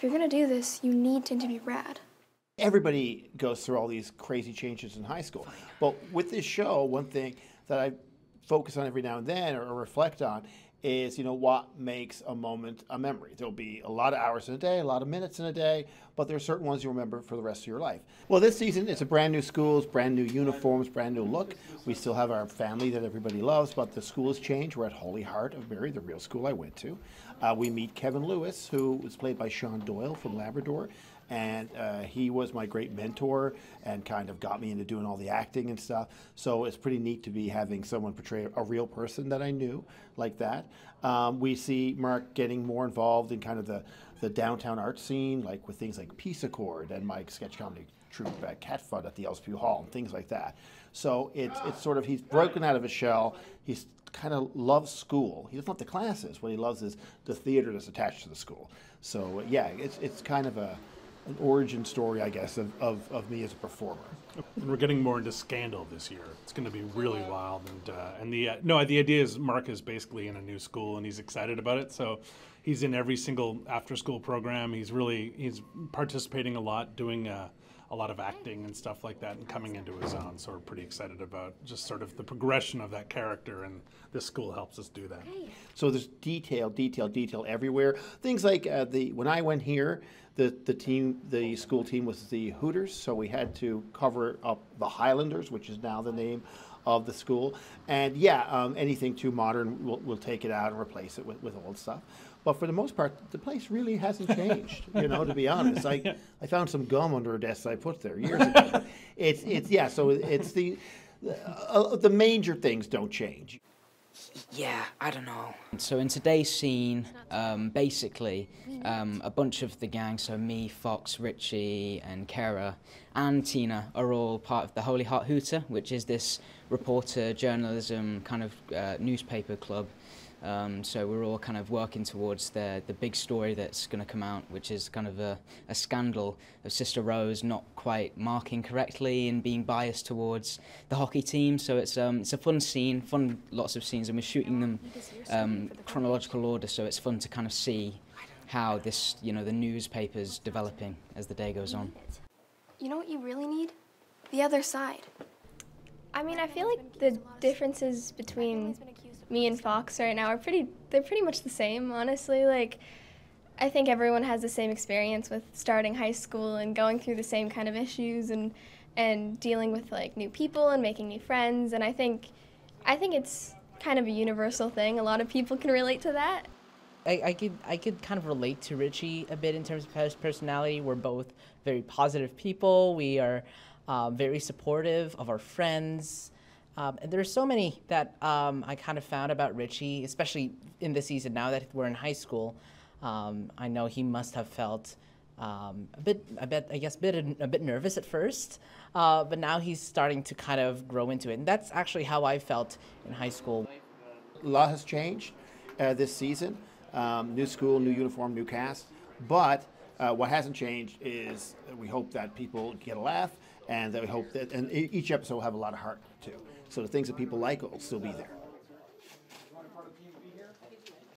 if you're gonna do this, you need to be rad. Everybody goes through all these crazy changes in high school. But with this show, one thing that I focus on every now and then or reflect on is, what makes a moment a memory. There'll be a lot of hours in a day, a lot of minutes in a day, but there are certain ones you remember for the rest of your life. Well, this season, it's a brand new schools, brand new uniforms, brand new look. We still have our family that everybody loves, but the school has changed. We're at Holy Heart of Mary, the real school I went to. We meet Kevin Lewis, who was played by Sean Doyle from Labrador. And he was my great mentor and kind of got me into doing all the acting and stuff. So it's pretty neat to be having someone portray a real person that I knew like that. We see Mark getting more involved in kind of the downtown art scene, like with things like Peace Accord and my sketch comedy troupe at Cat Fud at the Elspeth Hall and things like that. So it's sort of, he's broken out of his shell. He's kind of loves school. He doesn't love the classes. What he loves is the theater that's attached to the school. So yeah, it's kind of an origin story, I guess, of me as a performer. And we're getting more into Scandal this year. It's going to be really wild, and the idea is Mark is basically in a new school and he's excited about it. So he's in every single after-school program. He's participating a lot, doing a lot of acting and stuff like that, and coming into his own. So we're pretty excited about just sort of the progression of that character, and this school helps us do that. So there's detail everywhere. Things like when I went here, the school team was the Hooters, so we had to cover up the Highlanders, which is now the name of the school. And yeah, anything too modern, we'll take it out and replace it with old stuff. But for the most part, the place really hasn't changed. To be honest, I found some gum under a desk I put there years ago. So it's the major things don't change. Yeah, I don't know. So in today's scene, basically, a bunch of the gang, so me, Fox, Richie, and Kara, and Tina are all part of the Holy Heart Hooter, which is this reporter journalism kind of newspaper club. So we're all kind of working towards the big story that's going to come out, which is kind of a scandal of Sister Rose not quite marking correctly and being biased towards the hockey team. So it's a fun scene, lots of scenes, and we're shooting them chronological order. So it's fun to kind of see how this, the newspaper's developing as the day goes on. You know what you really need? The other side. I mean, I feel like the differences between me and Fox right now they're pretty much the same, honestly. Like, I think everyone has the same experience with starting high school and going through the same kind of issues and dealing with like new people and making new friends, and I think it's kind of a universal thing. A lot of people can relate to that. I could kind of relate to Richie a bit in terms of his personality. We're both very positive people. We are very supportive of our friends. And there are so many that I kind of found about Richie, especially in this season now that we're in high school. I know he must have felt a bit nervous at first, but now he's starting to kind of grow into it. And that's actually how I felt in high school. A lot has changed this season. New school, new uniform, new cast. But what hasn't changed is we hope that people get a laugh, and that we hope that each episode will have a lot of heart too. So the things that people like will still be there.